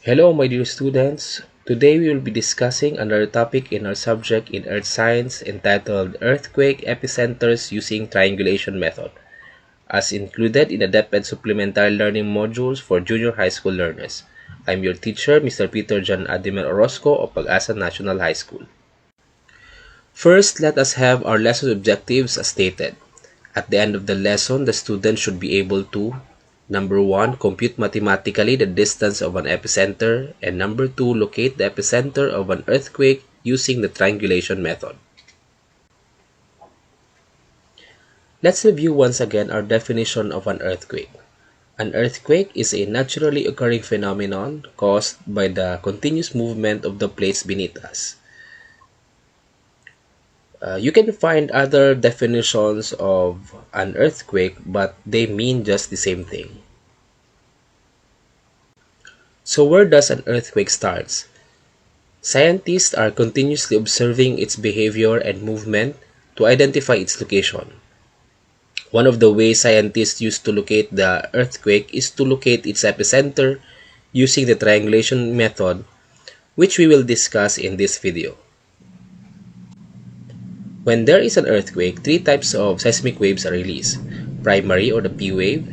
Hello, my dear students. Today we will be discussing another topic in our subject in Earth Science entitled Earthquake Epicenters using Triangulation Method, as included in the DepEd Supplementary Learning Modules for Junior High School learners. I'm your teacher, Mr. Peter John Adimer Orozco of Pag-asa National High School. First, let us have our lesson objectives as stated. At the end of the lesson, the student should be able to Number 1. Compute mathematically the distance of an epicenter. And number 2. Locate the epicenter of an earthquake using the triangulation method. Let's review once again our definition of an earthquake. An earthquake is a naturally occurring phenomenon caused by the continuous movement of the plates beneath us. You can find other definitions of an earthquake, but they mean just the same thing. So where does an earthquake start? Scientists are continuously observing its behavior and movement to identify its location. One of the ways scientists use to locate the earthquake is to locate its epicenter using the triangulation method, which we will discuss in this video. When there is an earthquake, three types of seismic waves are released: primary or the P wave,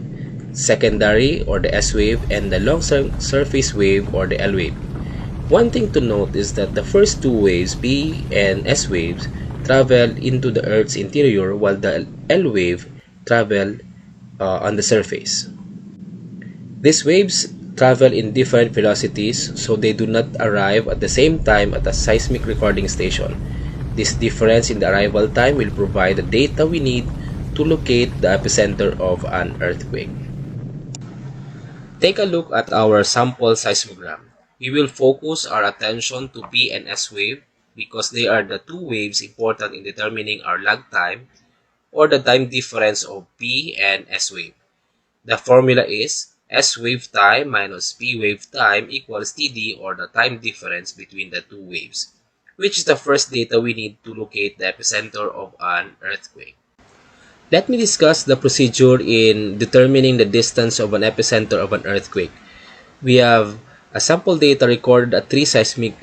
secondary or the S wave, and the long surface wave or the L wave. One thing to note is that the first two waves, P and S waves, travel into the Earth's interior while the L wave travel on the surface. These waves travel in different velocities, so they do not arrive at the same time at a seismic recording station. This difference in the arrival time will provide the data we need to locate the epicenter of an earthquake. Take a look at our sample seismogram. We will focus our attention to P and S wave because they are the two waves important in determining our lag time or the time difference of P and S wave. The formula is S wave time minus P wave time equals TD, or the time difference between the two waves, which is the first data we need to locate the epicenter of an earthquake. Let me discuss the procedure in determining the distance of an epicenter of an earthquake. We have a sample data recorded at three seismic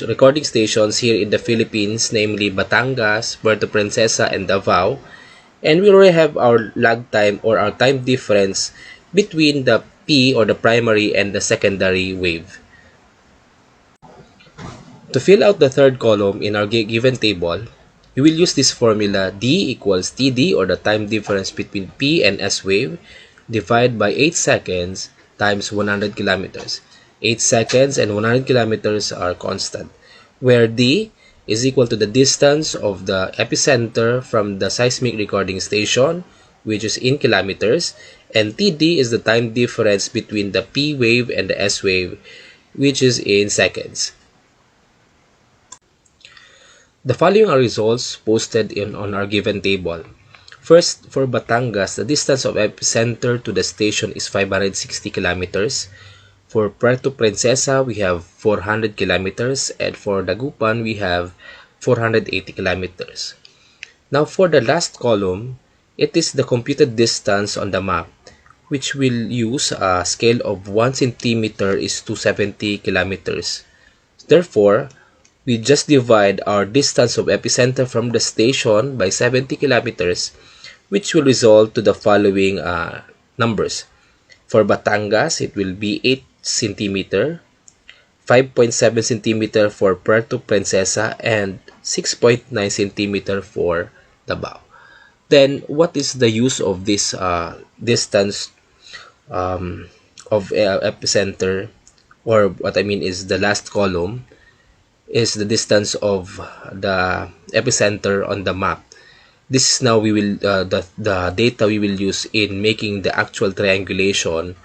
recording stations here in the Philippines, namely Batangas, Puerto Princesa, and Davao. And we already have our lag time or our time difference between the P or the primary and the secondary wave. To fill out the third column in our given table, we will use this formula: D equals TD, or the time difference between P and S wave, divided by 8 seconds times 100 kilometers. 8 seconds and 100 kilometers are constant, where D is equal to the distance of the epicenter from the seismic recording station, which is in kilometers, and TD is the time difference between the P wave and the S wave, which is in seconds. The following are results posted on our given table. First, for Batangas, the distance of epicenter to the station is 560 kilometers. For Puerto Princesa, we have 400 kilometers, and for Dagupan, we have 480 kilometers. Now, for the last column, it is the computed distance on the map, which will use a scale of 1 centimeter is to 70 kilometers. Therefore, we just divide our distance of epicenter from the station by 70 kilometers, which will result to the following numbers. For Batangas, it will be 8 centimeter, 5.7 centimeter for Puerto Princesa, and 6.9 centimeter for Davao. Then, what is the use of this distance of epicenter, or what I mean is the last column is the distance of the epicenter on the map. This is now we will the data we will use in making the actual triangulation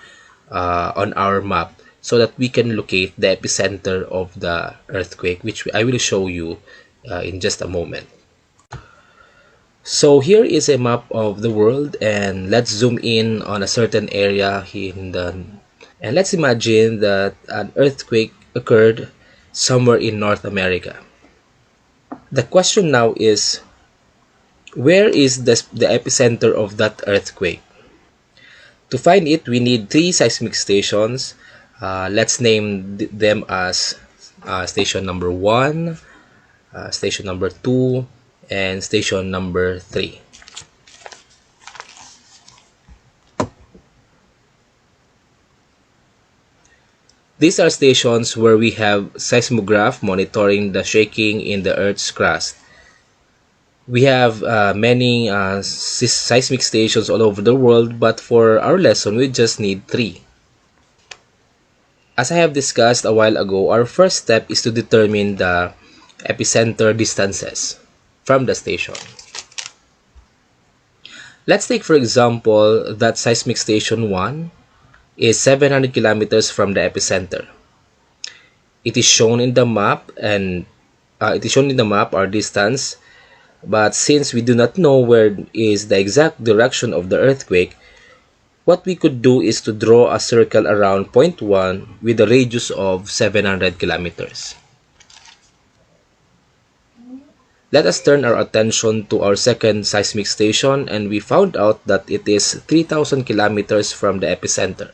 on our map, so that we can locate the epicenter of the earthquake, which I will show you in just a moment. So here is a map of the world, and let's zoom in on a certain area and let's imagine that an earthquake occurred somewhere in North America. The question now is, where is the epicenter of that earthquake? To find it, we need three seismic stations. Let's name them as station number 1, station number 2, and station number 3. These are stations where we have seismograph monitoring the shaking in the Earth's crust. We have many seismic stations all over the world, but for our lesson, we just need 3. As I have discussed a while ago, our first step is to determine the epicenter distances from the station. Let's take for example that seismic station 1 is 700 kilometers from the epicenter. It is shown in the map our distance, but since we do not know where is the exact direction of the earthquake, what we could do is to draw a circle around point 1 with a radius of 700 kilometers. Let us turn our attention to our second seismic station, and we found out that it is 3,000 kilometers from the epicenter.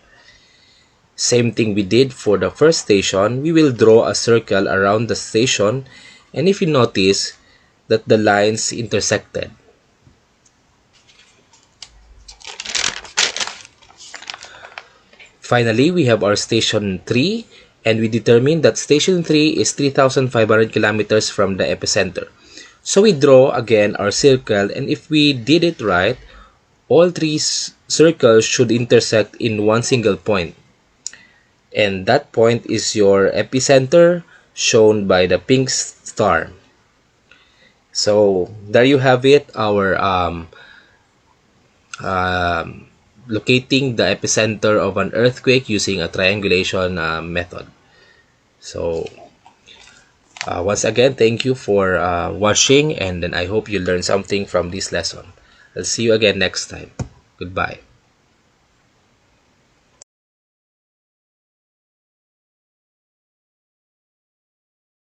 Same thing we did for the first station, we will draw a circle around the station, and if you notice that the lines intersected. Finally, we have our station 3, and we determined that station 3 is 3,500 kilometers from the epicenter. So we draw again our circle, and if we did it right, all 3 circles should intersect in one single point. And that point is your epicenter, shown by the pink star. So there you have it, our locating the epicenter of an earthquake using a triangulation method. So once again, thank you for watching, and then I hope you learned something from this lesson. I'll see you again next time. Goodbye.